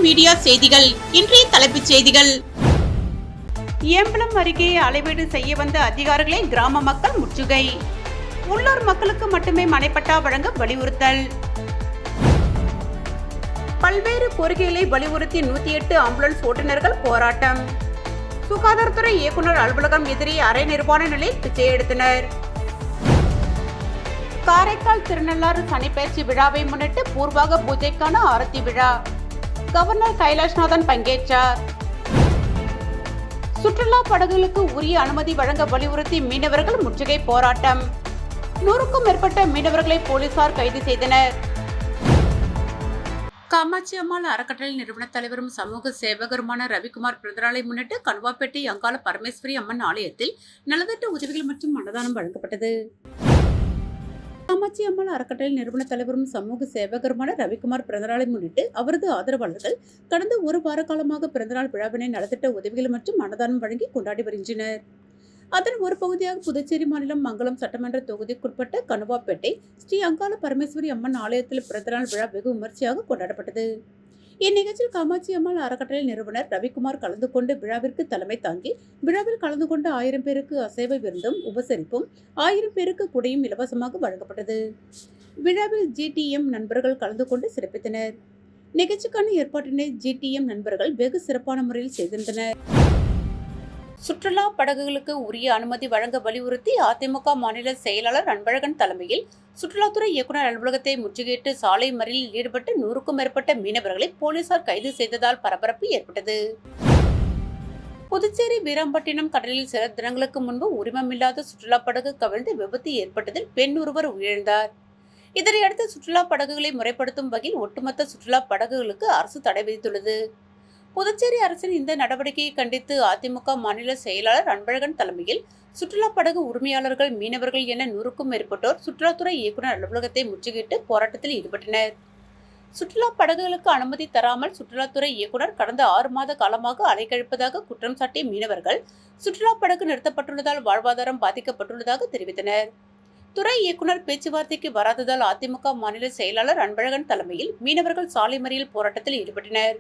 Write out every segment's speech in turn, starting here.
Media செய்திகள். இன்றைய தலைப்புச் செய்திகள். ஏம்பலம் அருகே அளவீடு செய்ய வந்த அதிகாரிகளை கிராம மக்கள் முற்றுகை. உள்ளூர் மக்களுக்கு மட்டுமே மனைப்பட்டா வழங்க வலியுறுத்தல். பல்வேறு கோரிக்கைகளை வலியுறுத்தி 108 ஆம்புலன்ஸ் ஓட்டுநர்கள் போராட்டம். சுகாதாரத்துறை இயக்குநர் அலுவலகம் எதிரே அரை நிர்வாண நிலையில் பிச்சை எடுத்தனர். காரைக்கால் திருநள்ளாறு சனிப்பெயர்ச்சி விழாவை முன்னிட்டு பூர்வாக பூஜைக்கான ஆரத்தி விழா. கவர்னர் கைலாஷ்நாதன் பங்கேற்றார். சுற்றுலா படகுகளுக்கு உரிய அனுமதி வழங்க வலியுறுத்தி மீனவர்கள் முற்றுகை போராட்டம். 100க்கும் மேற்பட்ட மீனவர்களை போலீசார் கைது செய்தனர். காமாட்சி அம்மாள் அறக்கட்டளை நிறுவன தலைவரும் சமூக சேவகருமான ரவிக்குமார் பிறந்தநாளை முன்னிட்டு கணுவாப்பேட்டை அங்காள பரமேஸ்வரி அம்மன் ஆலயத்தில் நலத்திட்ட உதவிகள் மற்றும் அன்னதானம் வழங்கப்பட்டது. காமாட்சி அம்மாள் அறக்கட்டளை நிறுவன தலைவரும் சமூக சேவகருமான ரவிக்குமார் பிறந்தநாளை முன்னிட்டு அவரது ஆதரவாளர்கள் கடந்த ஒரு வார காலமாக பிறந்தநாள் விழாவினை நலத்திட்ட உதவிகள் மற்றும் அன்னதானம் வழங்கி கொண்டாடி வருகின்றனர். அதன் ஒரு பகுதியாக புதுச்சேரி மாநிலம் மங்களம் சட்டமன்ற தொகுதிக்குட்பட்ட கணுவாப்பேட்டை ஸ்ரீ அங்காள பரமேஸ்வரி அம்மன் ஆலயத்தில் பிறந்தநாள் விழா வெகு விமர்சையாக கொண்டாடப்பட்டது. இந்நிகழ்ச்சியில் காமாட்சி அம்மாள் அறக்கட்டளை நிறுவனர் ரவிக்குமார் கலந்து கொண்டு விழாவிற்கு தலைமை தாங்கி விழாவில் கலந்து கொண்ட 1000 பேருக்கு அசைவ விருந்தும் உபசரிப்பும் 1000 பேருக்கு குடையும் இலவசமாக வழங்கப்பட்டது. விழாவில் GTM நண்பர்கள் கலந்து கொண்டு சிறப்பித்தனர். நிகழ்ச்சிக்கான ஏற்பாட்டினை GTM நண்பர்கள் வெகு சிறப்பான முறையில் செய்திருந்தனர். சுற்றுலா படகுகளுக்கு உரிய அனுமதி வழங்க வலியுறுத்தி அதிமுக மாநில செயலாளர் அன்பழகன் தலைமையில் சுற்றுலாத்துறை இயக்குநர் அலுவலகத்தை முற்றுகையிட்டு சாலை மறியலில் ஈடுபட்டு 100க்கும் மேற்பட்ட மீனவர்களை போலீசார் கைது செய்ததால் பரபரப்பு ஏற்பட்டது. புதுச்சேரி வீராம்பட்டினம் கடலில் சில தினங்களுக்கு முன்பு உரிமமில்லாத சுற்றுலா படகு கவிழ்ந்து விபத்து ஏற்பட்டதில் பெண் ஒருவர் உயிரிழந்தார். இதனையடுத்து சுற்றுலா படகுகளை முறைப்படுத்தும் வகையில் ஒட்டுமொத்த சுற்றுலா படகுகளுக்கு அரசு தடை விதித்துள்ளது. புதுச்சேரி அரசின் இந்த நடவடிக்கையை கண்டித்து அதிமுக மாநில செயலாளர் அன்பழகன் தலைமையில் சுற்றுலா படகு உரிமையாளர்கள் மீனவர்கள் என 100க்கும் மேற்பட்டோர் சுற்றுலாத்துறை இயக்குநர் அலுவலகத்தை முற்றுகையிட்டு போராட்டத்தில் ஈடுபட்டனர். சுற்றுலா படகுகளுக்கு அனுமதி தராமல் சுற்றுலாத்துறை இயக்குநர் கடந்த 6 மாத காலமாக அலைக்கழிப்பதாக குற்றம் சாட்டிய மீனவர்கள் சுற்றுலா படகு நிறுத்தப்பட்டுள்ளதால் வாழ்வாதாரம் பாதிக்கப்பட்டுள்ளதாக தெரிவித்தனர். துறை இயக்குநர் பேச்சுவார்த்தைக்கு வராததால் அதிமுக மாநில செயலாளர் அன்பழகன் தலைமையில் மீனவர்கள் சாலை மறியல் போராட்டத்தில் ஈடுபட்டனர்.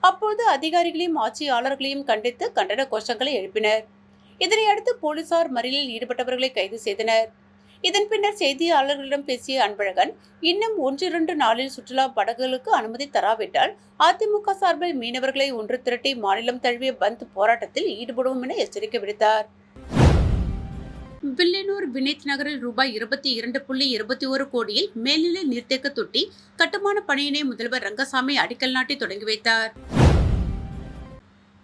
அப்போது அதிகாரிகளையும் ஆட்சியாளர்களையும் கண்டித்து கண்டன கோஷங்களை எழுப்பினர். இதனையடுத்து போலீசார் மறியலில் ஈடுபட்டவர்களை கைது செய்தனர். இதன் பின்னர் செய்தியாளர்களிடம் பேசிய அன்பழகன், இன்னும் 1-2 நாளில் சுற்றுலா படகுகளுக்கு அனுமதி தராவிட்டால் அதிமுக சார்பில் மீனவர்களை ஒன்று திரட்டி மாநிலம் தழுவிய பந்த் போராட்டத்தில் ஈடுபடுவோம் என எச்சரிக்கை விடுத்தார். வில்லியனூர் வினேத் நகரில் ரூபாய் 22.21 கோடியில் மேல்நிலை நீர்த்தேக்க தொட்டி கட்டுமான பணியினை முதல்வர் ரங்கசாமி அடிக்கல் நாட்டி தொடங்கி வைத்தார்.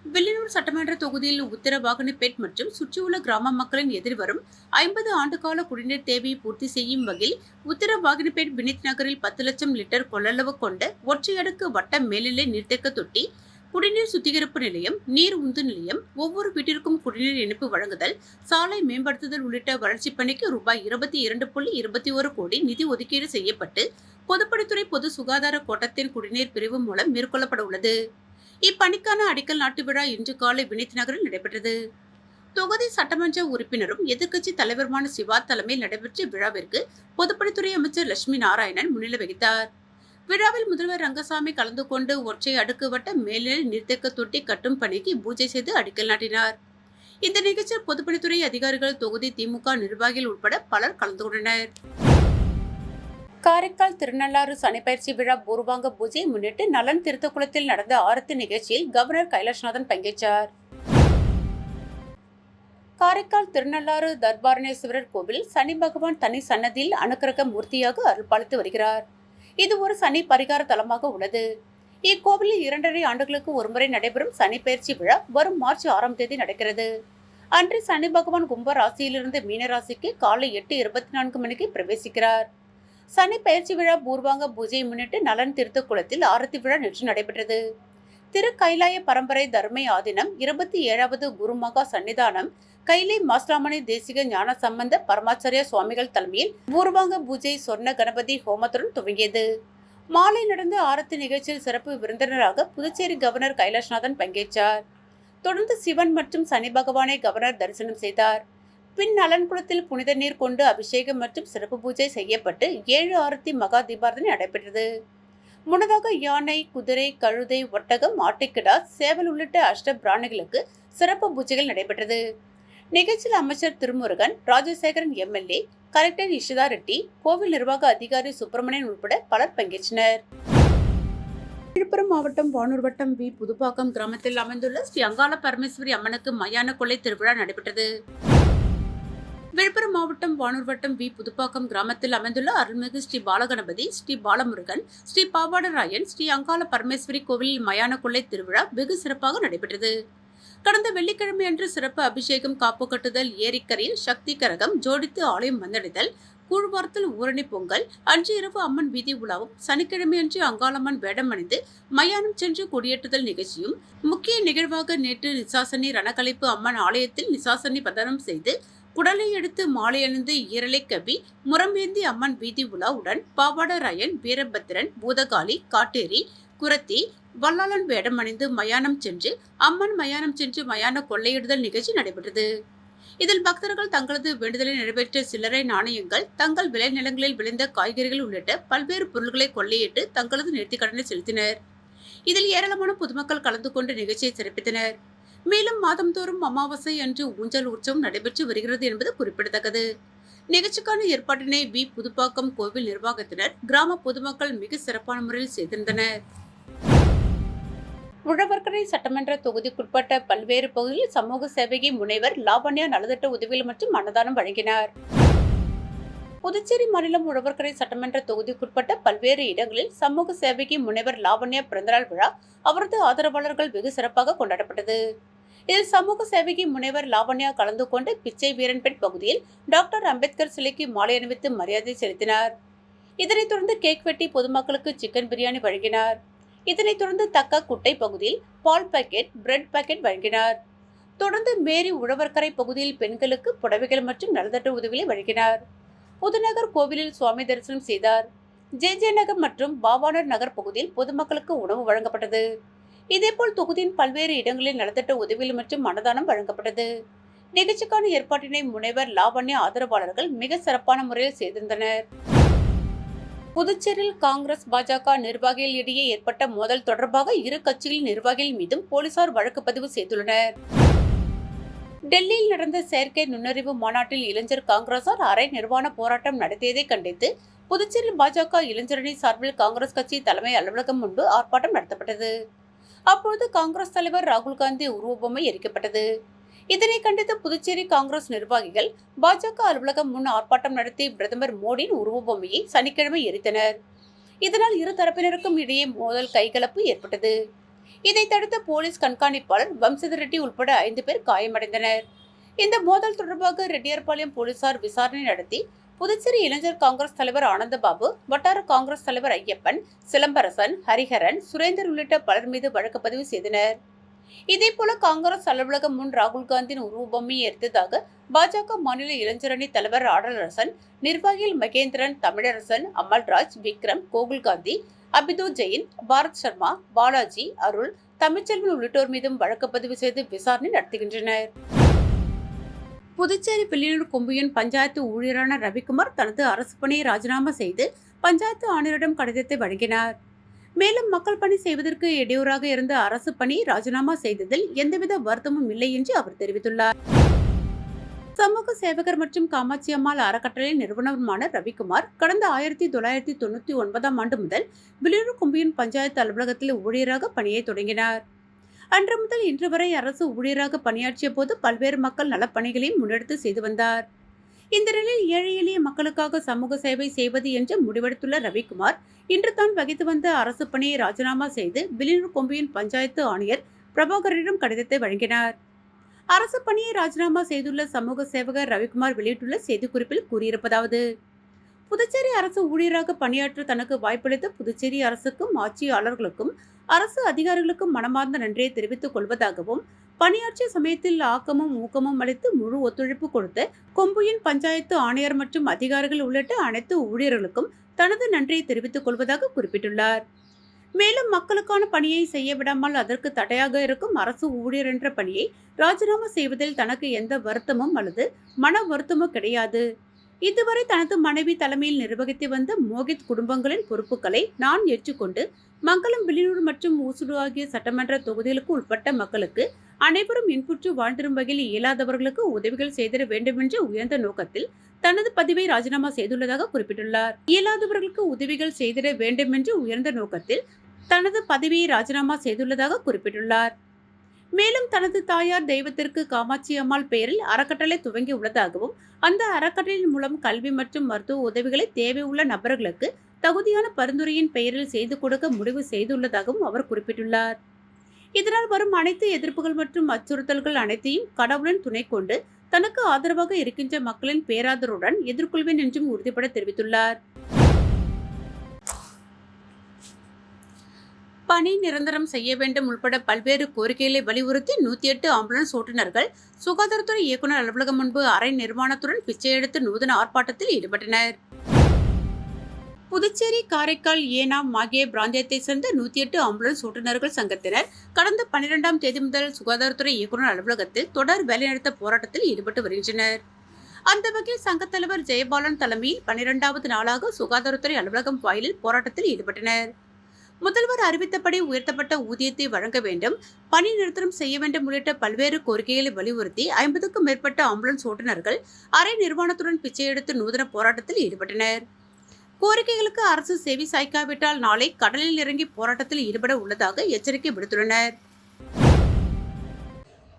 வில்லியனூர் சட்டமன்ற தொகுதியில் உத்தரவாகனப்பேட் மற்றும் சுற்றியுள்ள கிராம மக்களின் எதிர்வரும் 50 ஆண்டுகால குடிநீர் தேவையை பூர்த்தி செய்யும் வகையில் உத்தரவாகனப்பேட் வினேத் நகரில் 10 லட்சம் லிட்டர் கொள்ளளவு கொண்ட ஒற்றை அடுக்கு வட்ட மேல்நிலை நீர்த்தேக்க தொட்டி, குடிநீர் சுத்திகரிப்பு நிலையம், நீர் உந்து நிலையம், ஒவ்வொரு வீட்டிற்கும் குடிநீர் இணைப்பு வழங்குதல், சாலை மேம்படுத்துதல் உள்ளிட்ட வளர்ச்சிப் பணிக்கு ரூபாய் 22.21 கோடி நிதி ஒதுக்கீடு செய்யப்பட்டு பொதுப்பணித்துறை பொது சுகாதார கோட்டத்தின் குடிநீர் பிரிவு மூலம் மேற்கொள்ளப்பட உள்ளது. இப்பணிக்கான அடிக்கல் நாட்டு விழா இன்று காலை வினேத் நகரில் நடைபெற்றது. தொகுதி சட்டமன்ற உறுப்பினரும் எதிர்க்கட்சி தலைவருமான சிவா தலைமையில் நடைபெற்ற விழாவிற்கு பொதுப்பணித்துறை அமைச்சர் லட்சுமி நாராயணன் முன்னிலை வகித்தார். விழாவில் முதல்வர் ரங்கசாமி கலந்து கொண்டு ஒற்றை அடுக்கு வட்ட மேல்நிலை நீர்த்தேக்க தொட்டி கட்டும் பணிக்கு பூஜை செய்து அடிக்கல் நாட்டினார். இந்த நிகழ்ச்சியில் பொதுப்பணித்துறை அதிகாரிகள், தொகுதி திமுக நிர்வாகிகள் உட்பட பலர் கலந்து கொண்டனர். காரைக்கால் திருநள்ளாறு சனிப்பெயர்ச்சி விழா பூர்வாங்க பூஜையை முன்னிட்டு நலன் திருத்தக்குளத்தில் நடந்த ஆரத்தி நிகழ்ச்சியில் கவர்னர் கைலாஷ்நாதன் பங்கேற்றார். காரைக்கால் திருநள்ளாறு தர்பாரணேஸ்வரர் கோவில் சனி பகவான் தனி சன்னதியில் அனுக்கிரக மூர்த்தியாக அருள்பாலித்து வருகிறார். இது ஒரு சனி பரிகார தலமாக உள்ளது. இக்கோவிலில் 2.5 ஆண்டுகளுக்கு ஒருமுறை நடைபெறும் சனி பெயர்ச்சி விழா வரும் மார்ச் 6ஆம் தேதி நடக்கிறது. அன்று சனி பகவான் கும்ப ராசியிலிருந்து மீன ராசிக்கு காலை 8:24 மணிக்கு பிரவேசிக்கிறார். சனி பெயர்ச்சி விழா பூர்வாங்க பூஜையை முன்னிட்டு நலன் திருத்தக்குளத்தில் ஆரத்தி விழா நேற்று நடைபெற்றது. திரு கைலாய பரம்பரை தர்மை ஆதீனம் 27வது குருமகா சன்னிதானம் கைலை மாஸ்லாமணி தேசிக ஞான சம்பந்த பரமாச்சாரிய சுவாமிகள் தலைமையில் பூர்வாங்க பூஜை சொர்ண கணபதி ஹோமத்துடன் துவங்கியது. மாலை நடந்த ஆரத்தி நிகழ்ச்சியில் சிறப்பு விருந்தினராக புதுச்சேரி கவர்னர் கைலாஷ்நாதன் பங்கேற்றார். தொடர்ந்து சிவன் மற்றும் சனி பகவானை கவர்னர் தரிசனம் செய்தார். பின் நலன்குளத்தில் புனித நீர் கொண்டு அபிஷேகம் மற்றும் சிறப்பு பூஜை செய்யப்பட்டு 7 ஆரத்தி மகா தீபாரதனை நடைபெற்றது. முன்னதாக யானை, குதிரை, கழுதை, ஒட்டகம், ஆட்டுக்கிடா, சேவல் உள்ளிட்ட அஷ்ட பிராணிகளுக்கு சிறப்பு பூஜைகள் நடைபெற்றது. நிகழ்ச்சியில் அமைச்சர் திருமுருகன், ராஜசேகரன் எம்எல்ஏ, கலெக்டர் இஷிதா ரெட்டி, கோவில் நிர்வாக அதிகாரி சுப்பிரமணியன் உட்பட பலர் பங்கேற்றனர். விழுப்புரம் மாவட்டம் வானூர் வட்டம் வி. புதுப்பாக்கம் கிராமத்தில் அமைந்துள்ள ஸ்ரீ அங்காள பரமேஸ்வரி அம்மனுக்கு மயான கொள்ளை திருவிழா நடைபெற்றது. விழுப்புரம் மாவட்டம் வானூர் வட்டம் வி. புதுப்பாக்கம் கிராமத்தில் அமைந்துள்ள அருள்மிகு ஸ்ரீ பாலகணபதி, ஸ்ரீ பாலமுருகன், ஸ்ரீ பாவாடராயன், ஸ்ரீ அங்காள பரமேஸ்வரி கோவிலில் மயான கொள்ளை திருவிழா வெகு சிறப்பாக நடைபெற்றது. கடந்த வெள்ளிக்கிழமை அன்று சிறப்பு அபிஷேகம், காப்பு கட்டுதல், ஏரிக்கரையில் சக்தி கரகம் ஜோடித்து ஆலயம் வந்தடைதல், கூழ்வார்த்தல், ஊரணி பொங்கல், அன்று இரவு அம்மன் வீதி உலாவும், சனிக்கிழமை அன்று அங்காளம்மன் வேடம் அணிந்து மயானம் சென்று கொடியேற்றுதல் நிகழ்ச்சியும் முக்கிய நிகழ்வாக நேற்று நிசாசனி ரணக்கலைப்பு அம்மன் ஆலயத்தில் நிசாசனி பதனம் செய்து குடலை எடுத்து மாலை அணிந்து ஈரலை கவி முரம்பேந்தி அம்மன் வீதி உலாவுடன் பாவாடராயன், வீரபத்திரன், பூதகாளி, காட்டேரி, குரத்தி, வல்லாளன் வேடம் அணிந்து மயானம் சென்று அம்மன் மயானம் சென்று மயான கொள்ளையிடுதல் நிகழ்ச்சி நடைபெற்றது. இதில் பக்தர்கள் தங்களது வேண்டுதலை நிறைவேற்ற சில்லறை நாணயங்கள், தங்கள் விளைநிலங்களில் விளைந்த காய்கறிகள் உள்ளிட்ட பல்வேறு பொருட்களை கொள்ளையிட்டு தங்களது நேர்த்திக் கடனை செலுத்தினர். இதில் ஏராளமான பொதுமக்கள் கலந்து கொண்டு நிகழ்ச்சியை சிறப்பித்தனர். மேலும் மாதந்தோறும் அமாவாசை அன்று ஊஞ்சல் உற்சவம் நடைபெற்று வருகிறது என்பது குறிப்பிடத்தக்கது. நிகழ்ச்சிக்கான ஏற்பாட்டினை வி. புதுப்பாக்கம் கோவில் நிர்வாகத்தினர், கிராம பொதுமக்கள் மிக சிறப்பான முறையில் செய்திருந்தனர். உழவர்கரை சட்டமன்ற தொகுதிக்குட்பட்ட பல்வேறு பகுதிகளில் சமூக சேவையை முனைவர் லாவண்யா நலத்திட்ட உதவிகள் மற்றும் அன்னதானம் வழங்கினார். புதுச்சேரி மாநிலம் உழவர்கரை சட்டமன்ற தொகுதிக்குட்பட்ட பல்வேறு இடங்களில் சமூக சேவைக்கு முனைவர் லாவண்யா பிறந்தநாள் விழா அவரது ஆதரவாளர்கள் வெகு சிறப்பாக கொண்டாடப்பட்டது. இதில் சமூக சேவைக்கு முனைவர் லாவண்யா கலந்து கொண்டு பிச்சை வீரன்பேட் பகுதியில் டாக்டர் அம்பேத்கர் சிலைக்கு மாலை அணிவித்து மரியாதை செலுத்தினார். இதனைத் தொடர்ந்து கேக் வெட்டி பொதுமக்களுக்கு சிக்கன் பிரியாணி வழங்கினார். இதனைத் தொடர்ந்து தக்க குட்டை பகுதியில் பால் பாக்கெட், பிரெட் பாக்கெட் வழங்கினார். தொடர்ந்து மேரி உழவர்கரை பகுதியில் பெண்களுக்கு புடவைகள் மற்றும் நலத்திட்ட உதவிகளை வழங்கினார். புதுநகர் கோவிலில் சுவாமி தரிசனம் செய்தார். ஜே நகர் மற்றும் பாவானர் நகர் பகுதியில் பொதுமக்களுக்கு உணவு வழங்கப்பட்டது. இதேபோல் தொகுதியின் பல்வேறு இடங்களில் நலத்திட்ட உதவிகள் மற்றும் அன்னதானம் வழங்கப்பட்டது. நிகழ்ச்சிக்கான ஏற்பாட்டினை முனைவர் லாவண்யா ஆதரவாளர்கள் மிக சிறப்பான முறையில் செய்திருந்தனர். புதுச்சேரியில் காங்கிரஸ், பாஜக நிர்வாகிகள் இடையே ஏற்பட்ட மோதல் தொடர்பாக இரு கட்சிகளின் நிர்வாகிகள் மீதும் போலீசார் வழக்கு பதிவு செய்துள்ளனர். டெல்லியில் நடந்த செயற்கை நுண்ணறிவு மாநாட்டில் இளைஞர் காங்கிரசார் அரை நிர்வாண போராட்டம் நடத்தியதை கண்டித்து புதுச்சேரி பாஜக இளைஞரணி சார்பில் காங்கிரஸ் கட்சி தலைமை அலுவலகம் முன்பு ஆர்ப்பாட்டம் நடத்தப்பட்டது. அப்பொழுது காங்கிரஸ் தலைவர் ராகுல் காந்தி உருவபொம்மை எரிக்கப்பட்டது. இதனை கண்டித்து புதுச்சேரி காங்கிரஸ் நிர்வாகிகள் பாஜக அலுவலகம் முன் ஆர்ப்பாட்டம் நடத்தி பிரதமர் மோடியின் உருவபொம்மையை சனிக்கிழமை எரித்தனர். இதனால் இரு தரப்பினருக்கும் இடையே மோதல், கைகலப்பு ஏற்பட்டது. இதை தடுத்த போலீஸ் கண்காணிப்பாளர் வம்சதர் ரெட்டி உட்பட 5 பேர் காயமடைந்தனர். இந்த மோதல் தொடர்பாக ரெட்டியார்பாளையம் போலீசார் விசாரணை நடத்தி புதுச்சேரி இளைஞர் காங்கிரஸ் தலைவர் ஆனந்தபாபு, வட்டார காங்கிரஸ் தலைவர் ஐயப்பன், சிலம்பரசன், ஹரிஹரன், சுரேந்தர் உள்ளிட்ட பலர் மீது வழக்கு பதிவு செய்தனர். இதேபோல காங்கிரஸ் அலுவலகம் முன் ராகுல் காந்தியின் உருவபொம்மையை எரித்ததாக பாஜக மாநில இளைஞரணி தலைவர் ஆடலரசன், நிர்வாகிகள் மகேந்திரன், தமிழரசன், அமல்ராஜ், விக்ரம், கோகுல்காந்தி, அபிது ஜெயின், பாரத் சர்மா, பாலாஜி, அருள், தமிழ்ச்செல்வன் உள்ளிட்டோர் மீதும் வழக்கு பதிவு செய்து விசாரணை நடத்துகின்றனர். புதுச்சேரி வில்லியனூர் கொம்பியன் பஞ்சாயத்து ஊழியரான ரவிக்குமார் தனது அரசு பணியை ராஜினாமா செய்து பஞ்சாயத்து ஆணையரிடம் கடிதத்தை வழங்கினார். மேலும் மக்கள் பணி செய்வதற்கு இடையூறாக இருந்த அரசு பணி ராஜினாமா செய்ததில் எந்தவித வருத்தமும் இல்லை என்று அவர் தெரிவித்துள்ளார். சமூக சேவகர் மற்றும் காமாட்சி அம்மாள் அறக்கட்டளை நிறுவனருமான ரவிக்குமார் கடந்த 1999 ஆண்டு முதல் வில்லியனூர் கொம்பியன் பஞ்சாயத்து அலுவலகத்தில் ஊழியராக பணியை தொடங்கினார். அன்று முதல் இன்று வரை அரசு ஊழியராக பணியாற்றிய போது பல்வேறு மக்கள் நலப்பணிகளையும் முன்னெடுத்து செய்து வந்தார். இந்த நிலையில் ஏழை எளிய மக்களுக்காக சமூக சேவை செய்வது என்று முடிவெடுத்துள்ள ரவிக்குமார் இன்று தான் வகித்து வந்த அரசு பணியை ராஜினாமா செய்து வில்லியனூர் கொம்பியன் பஞ்சாயத்து ஆணையர் பிரபாகரிடம் கடிதத்தை வழங்கினார். அரசு பணியை ராஜினாமா செய்துள்ள சமூக சேவகர் ரவிக்குமார் வெளியிட்டுள்ள செய்திக்குறிப்பில் கூறியிருப்பதாவது: புதுச்சேரி அரசு ஊழியராக பணியாற்ற தனக்கு வாய்ப்பளித்த புதுச்சேரி அரசுக்கும் ஆட்சியாளர்களுக்கும் அரசு அதிகாரிகளுக்கும் மனமார்ந்த நன்றியை தெரிவித்துக் கொள்வதாகவும், பணியாற்றிய சமயத்தில் ஆக்கமும் ஊக்கமும் அளித்து முழு ஒத்துழைப்பு கொடுத்த கொம்புயின் பஞ்சாயத்து ஆணையர் மற்றும் அதிகாரிகள் உள்ளிட்ட அனைத்து ஊழியர்களுக்கும் தனது நன்றியை தெரிவித்துக் கொள்வதாக குறிப்பிட்டுள்ளார். மேலும் மக்களுக்கான பணியை செய்ய விடாமல் அதற்கு தடையாக இருக்கும் அரசு ஊழியர் என்ற பணியை ராஜினாமா செய்வதில் தனக்கு எந்த வருத்தமும் அல்லது மன வருத்தமோ கிடையாது. இதுவரை தனது மனைவி தலைமையில் நிர்வகித்து வந்த மோகித் குடும்பங்களின் பொறுப்புகளை நான் ஏற்றுக்கொண்டு மங்களம், வில்லியனூர் மற்றும் ஊசுடு ஆகிய சட்டமன்ற தொகுதிகளுக்கு உட்பட்ட மக்களுக்கு அனைவரும் இன்புற்று வாழ்ந்திடும் வகையில் இயலாதவர்களுக்கு உதவிகள் செய்திட வேண்டுமென்ற உயர்ந்த நோக்கத்தில் தனது பதவியை ராஜினாமா செய்துள்ளதாக குறிப்பிட்டுள்ளார். இயலாதவர்களுக்கு உதவிகள் செய்திட வேண்டுமென்ற உயர்ந்த நோக்கத்தில் தனது பதவியை ராஜினாமா செய்துள்ளதாக குறிப்பிட்டுள்ளார். மேலும் தனது தாயார் தெய்வத்திற்கு காமாட்சி அம்மாள் பெயரில் அறக்கட்டளை துவங்கி உள்ளதாகவும் அந்த அறக்கட்டளையின் மூலம் கல்வி மற்றும் மருத்துவ உதவிகளை தேவையுள்ள நபர்களுக்கு தகுதியான பரிந்துரையின் பெயரில் செய்து கொடுக்க முடிவு செய்துள்ளதாகவும் அவர் குறிப்பிட்டுள்ளார். இதனால் வரும் அனைத்து எதிர்ப்புகள் மற்றும் அச்சுறுத்தல்கள் அனைத்தையும் கடவுளின் துணை கொண்டு தனக்கு ஆதரவாக இருக்கின்ற மக்களின் பேராதருடன் எதிர்கொள்வேன் என்றும் உறுதிபட தெரிவித்துள்ளார். பணி நிரந்தரம் செய்ய வேண்டும் உள்பட பல்வேறு கோரிக்கைகளை வலியுறுத்தி 108 ஆம்புலன்ஸ் ஓட்டுநர்கள் சுகாதாரத்துறை இயக்குநர் அலுவலகம் முன்பு அரை நிர்மாணத்துடன் பிச்சை எடுத்து நூதன ஆர்ப்பாட்டத்தில் ஈடுபட்டனர். புதுச்சேரி, காரைக்கால், ஏனாம் ஆகிய பிராந்தியத்தை சேர்ந்த 108 ஆம்புலன்ஸ் ஓட்டுநர்கள் சங்கத்தினர் கடந்த 12ஆம் தேதி முதல் சுகாதாரத்துறை இயக்குநர் அலுவலகத்தில் தொடர் வேலைநிறுத்த போராட்டத்தில் ஈடுபட்டு வருகின்றனர். அந்த வகையில் சங்கத் தலைவர் ஜெயபாலன் தலைமையில் 12வது நாளாக சுகாதாரத்துறை அலுவலகம் வாயிலில் போராட்டத்தில் ஈடுபட்டனர். முதல்வர் அறிவித்தபடி உயர்த்தப்பட்ட ஊதியத்தை வழங்க வேண்டும், பணி நிறுத்தம் செய்ய வேண்டும் உள்ளிட்ட பல்வேறு கோரிக்கைகளை வலியுறுத்தி 50க்கும் மேற்பட்ட ஆம்புலன்ஸ் ஓட்டுநர்கள் அரை நிர்வாணத்துடன் பிச்சை எடுத்து நூதன போராட்டத்தில் ஈடுபட்டனர். கோரிக்கைகளுக்கு அரசு செவி சாய்க்காவிட்டால் நாளை கடலில் இறங்கி போராட்டத்தில் ஈடுபட உள்ளதாக எச்சரிக்கை விடுத்துள்ளனர்.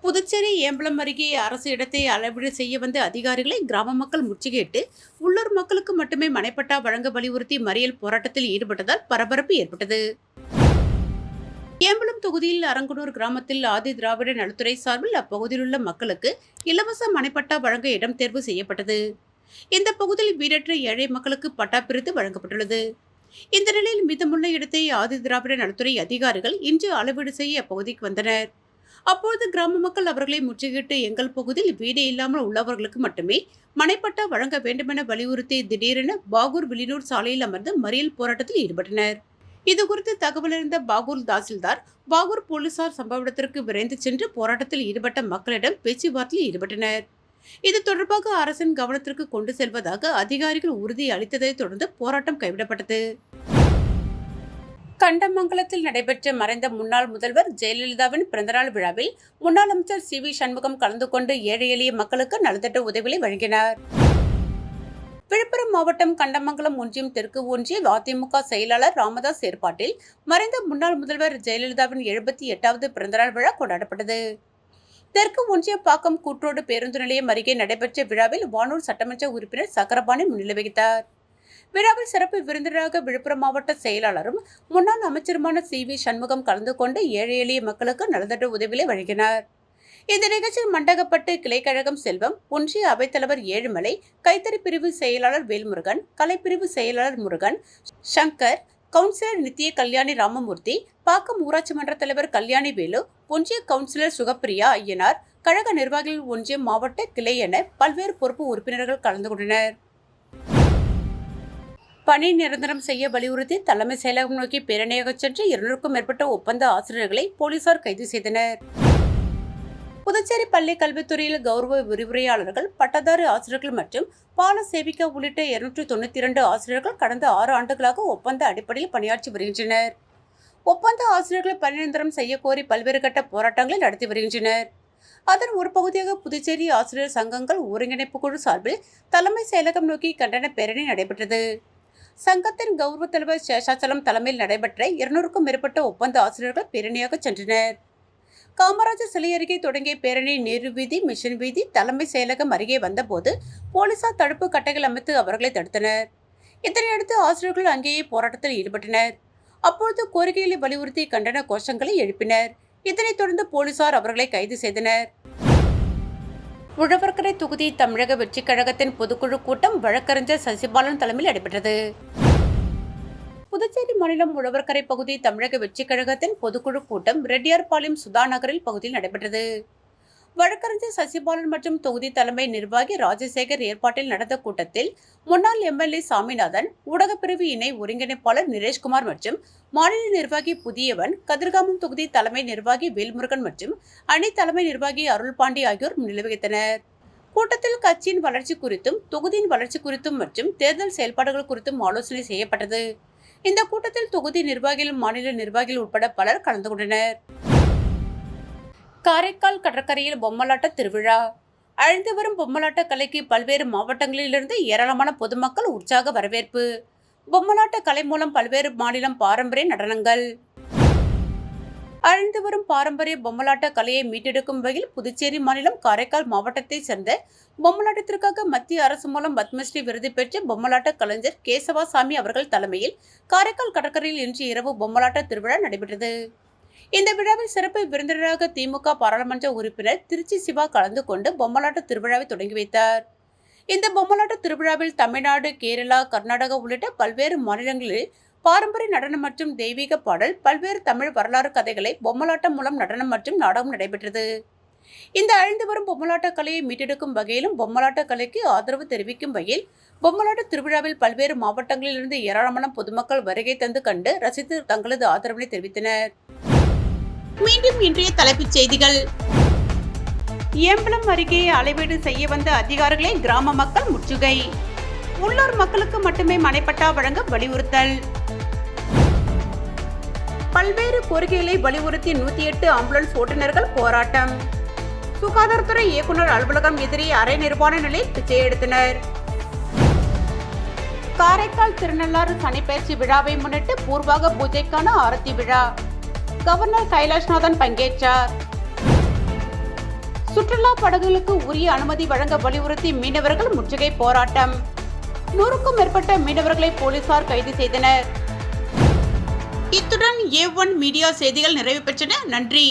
புதுச்சேரி ஏம்பலம் அருகே அரசு இடத்தை அளவீடு செய்ய வந்த அதிகாரிகளை கிராம மக்கள் முற்றுகையிட்டு உள்ளூர் மக்களுக்கு மட்டுமே மனைப்பட்டா வழங்க வலியுறுத்தி மறியல் போராட்டத்தில் ஈடுபட்டதால் பரபரப்பு ஏற்பட்டது. ஏம்பலம் தொகுதியில் அரங்குனூர் கிராமத்தில் ஆதி திராவிட நலத்துறை சார்பில் அப்பகுதியில் உள்ள மக்களுக்கு இலவச மனைப்பட்டா வழங்க இடம் தேர்வு செய்யப்பட்டது. இந்த பகுதியில் வீடற்ற ஏழை மக்களுக்கு பட்டா பிரித்து வழங்கப்பட்டுள்ளது. இந்த நிலையில் மீதமுள்ள இடத்தை ஆதி திராவிட நலத்துறை அதிகாரிகள் இன்று அளவீடு செய்ய அப்பகுதிக்கு வந்தனர். அப்போது கிராம மக்கள் அவர்களை முற்றுகையிட்டு எங்கள் பகுதியில் வீடு இல்லாமல் உள்ளவர்களுக்கு மட்டுமே மனைப்பட்டா வழங்க வேண்டுமென வலியுறுத்தி திடீரென பாகூர், வில்லியனூர் சாலையில் அமர்ந்து மறியல் போராட்டத்தில் ஈடுபட்டனர். இதுகுறித்து தகவல் அறிந்த பாகூர் தாசில்தார், பாகூர் போலீசார் சம்பவ இடத்திற்கு விரைந்து சென்று போராட்டத்தில் ஈடுபட்ட மக்களிடம் பேச்சுவார்த்தையில் ஈடுபட்டனர். இது தொடர்பாக அரசின் கவனத்திற்கு கொண்டு செல்வதாக அதிகாரிகள் உறுதி அளித்ததை தொடர்ந்து போராட்டம் கைவிடப்பட்டது. கண்டமங்கலத்தில் நடைபெற்ற மறைந்த முன்னாள் முதல்வர் ஜெயலலிதாவின் பிறந்தநாள் விழாவில் முன்னாள் அமைச்சர் சி.வி. சண்முகம் கலந்து கொண்டு ஏழை எளிய மக்களுக்கு நலத்திட்ட உதவிகளை வழங்கினார். விழுப்புரம் மாவட்டம் கண்டமங்கலம் ஒன்றியம் தெற்கு ஒன்றிய அதிமுக செயலாளர் ராமதாஸ் ஏற்பாட்டில் மறைந்த முன்னாள் முதல்வர் ஜெயலலிதாவின் 78வது பிறந்தநாள் விழா கொண்டாடப்பட்டது. தெற்கு ஒன்றிய பாக்கம் கூற்றோடு பேருந்து நிலையம் அருகே நடைபெற்ற விழாவில் வானூர் சட்டமன்ற உறுப்பினர் சக்கரபாணி முன்னிலை வகித்தார். விழாவில் சிறப்பு விருந்தினராக விழுப்புரம் மாவட்ட செயலாளரும் முன்னாள் அமைச்சருமான சி.வி. சண்முகம் கலந்து கொண்டு ஏழை எளிய மக்களுக்கு நலத்திட்ட உதவிகளை வழங்கினார். இந்த நிகழ்ச்சியில் மண்டகப்பட்டு கிளைக்கழகம் செல்வம், ஒன்றிய அவைத்தலைவர் ஏழுமலை, கைத்தறி பிரிவு செயலாளர் வேல்முருகன், கலைப்பிரிவு செயலாளர் முருகன், சங்கர், கவுன்சிலர் நித்திய கல்யாணி ராமமூர்த்தி, பாக்கம் ஊராட்சி மன்ற தலைவர் கல்யாணி வேலு, ஒன்றிய கவுன்சிலர் சுகப்பிரியா ஐயனார், கழக நிர்வாகிகள், ஒன்றிய மாவட்ட கிளை என பல்வேறு பொறுப்பு உறுப்பினர்கள் கலந்து கொண்டனர். பணி நிரந்தரம் செய்ய வலியுறுத்தி தலைமை செயலகம் நோக்கி பேரணியாக சென்று 200க்கும் மேற்பட்ட ஒப்பந்த ஆசிரியர்களை போலீசார் கைது செய்தனர். புதுச்சேரி பள்ளி கல்வித்துறையில் கௌரவ விரிவுரையாளர்கள், பட்டதாரி ஆசிரியர்கள் மற்றும் பால சேவிக்கா உள்ளிட்ட 292 ஆசிரியர்கள் கடந்த 6 ஆண்டுகளாக ஒப்பந்த அடிப்படையில் பணியாற்றி வருகின்றனர். ஒப்பந்த ஆசிரியர்களை பணி நிரந்தரம் செய்ய கோரி பல்வேறு கட்ட போராட்டங்களை நடத்தி வருகின்றனர். அதன் ஒரு பகுதியாக புதுச்சேரி ஆசிரியர் சங்கங்கள் ஒருங்கிணைப்பு குழு சார்பில் தலைமை செயலகம் நோக்கி கண்டன பேரணி நடைபெற்றது. சங்கத்தின் கௌரவ தலைவர் சேஷாச்சலம் தலைமையில் நடைபெற்ற 200க்கும் மேற்பட்ட ஒப்பந்த ஆசிரியர்கள் பேரணியாக சென்றனர். காமராஜர் சிலை அருகே தொடங்கிய பேரணி நேரு வீதி, மிஷன் வீதி, தலைமை செயலகம் அருகே வந்தபோது போலீசார் தடுப்பு கட்டைகள் அமைத்து அவர்களை தடுத்தனர். இதனையடுத்து ஆசிரியர்கள் அங்கேயே போராட்டத்தில் ஈடுபட்டனர். அப்பொழுது கோரிக்கைகளை வலியுறுத்தி கண்டன கோஷங்களை எழுப்பினர். இதனைத் தொடர்ந்து போலீசார் அவர்களை கைது செய்தனர். உழவர்கரை தொகுதி தமிழக வெற்றிக் கழகத்தின் பொதுக்குழு கூட்டம் வழக்கறிஞர் சசிபாலன் தலைமையில் நடைபெற்றது. புதுச்சேரி மாநிலம் உழவர்கரை பகுதி தமிழக வெற்றிக் கழகத்தின் பொதுக்குழு கூட்டம் ரெட்டியார்பாளையம் சுதா நகரில் பகுதியில் நடைபெற்றது. வழக்கறிஞர் சசிபாலன் மற்றும் தொகுதி தலைமை நிர்வாகி ராஜசேகர் ஏற்பாட்டில் நடந்த கூட்டத்தில் முன்னாள் எம்எல்ஏ சாமிநாதன், ஊடகப்பிரிவு இணை ஒருங்கிணைப்பாளர் நிரேஷ்குமார் மற்றும் மாநில நிர்வாகி புதியவன், கதிர்காமம் தொகுதி தலைமை நிர்வாகி வேல்முருகன் மற்றும் அணி தலைமை நிர்வாகி அருள்பாண்டி ஆகியோர் முன்னிலை வகித்தனர். கூட்டத்தில் கட்சியின் வளர்ச்சி குறித்தும் தொகுதியின் வளர்ச்சி குறித்தும் மற்றும் தேர்தல் செயல்பாடுகள் குறித்தும் ஆலோசனை செய்யப்பட்டது. இந்த கூட்டத்தில் தொகுதி நிர்வாகிகள், மாநில நிர்வாகிகள் உட்பட பலர் கலந்து கொண்டனர். காரைக்கால் கடற்கரையில் பொம்மலாட்ட திருவிழா. அழிந்து வரும் பொம்மலாட்ட கலைக்கு பல்வேறு மாவட்டங்களிலிருந்து ஏராளமான பொதுமக்கள் உற்சாக வரவேற்பு. பொம்மலாட்ட கலை மூலம் பல்வேறு மாநிலம் பாரம்பரிய நடனங்கள். அழிந்து வரும் பாரம்பரிய பொம்மலாட்ட கலையை மீட்டெடுக்கும் வகையில் புதுச்சேரி மாநிலம் காரைக்கால் மாவட்டத்தை சேர்ந்த பொம்மலாட்டத்திற்காக மத்திய அரசு மூலம் பத்மஸ்ரீ விருது பெற்ற பொம்மலாட்ட கலைஞர் கேசவாசாமி அவர்கள் தலைமையில் காரைக்கால் கடற்கரையில் இன்று இரவு பொம்மலாட்ட திருவிழா நடைபெற்றது. இந்த விழாவில் சிறப்பு விருந்தினராக திமுக பாராளுமன்ற உறுப்பினர் திருச்சி சிவா கலந்து கொண்டு பொம்மலாட்ட திருவிழாவை தொடங்கி வைத்தார். இந்த பொம்மலாட்ட திருவிழாவில் தமிழ்நாடு, கேரளா, கர்நாடகா உள்ளிட்ட பல்வேறு மாநிலங்களில் பாரம்பரிய நடனம் மற்றும் தெய்வீக பாடல், பல்வேறு தமிழ் வரலாறு கதைகளை பொம்மலாட்டம் மூலம் நடனம் மற்றும் நாடகம் நடைபெற்றது. இந்த அழிந்து வரும் பொம்மலாட்ட கலையை மீட்டெடுக்கும் வகையிலும் பொம்மலாட்ட கலைக்கு ஆதரவு தெரிவிக்கும் வகையில் பொம்மலாட்ட திருவிழாவில் பல்வேறு மாவட்டங்களிலிருந்து ஏராளமான பொதுமக்கள் வருகை தந்து கண்டு ரசித்து தங்களது ஆதரவினை தெரிவித்தனர். மீண்டும் இன்றைய தலைப்புச் செய்திகள். ஏம்பலம் அருகே அளவீடு செய்ய வந்த அதிகாரிகளை கிராம மக்கள் முற்றுகை. உள்ளூர் மக்களுக்கு மட்டுமே மனைப்பட்டா வழங்க வலியுறுத்தல். பல்வேறு கோரிக்கைகளை வலியுறுத்தி 108 ஆம்புலன்ஸ் ஓட்டுநர்கள் போராட்டம். சுகாதாரத்துறை இயக்குநர் அலுவலகம் எதிரே அரை நிர்வாண நிலையில் பிச்சை எடுத்தனர். காரைக்கால் திருநள்ளாறு சனிப்பெயர்ச்சி விழாவை முன்னிட்டு பூர்வாக பூஜைக்கான ஆரத்தி விழா. கவர்னர் கைலாஷ்நாதன் பங்கேற்றார். சுற்றுலா படகுகளுக்கு உரிய அனுமதி வழங்க வலியுறுத்தி மீனவர்கள் முற்றுகை போராட்டம். 100க்கும் மேற்பட்ட மீனவர்களை போலீசார் கைது செய்தனர். இத்துடன் A1 மீடியா செய்திகள் நிறைவு பெற்றன. நன்றி.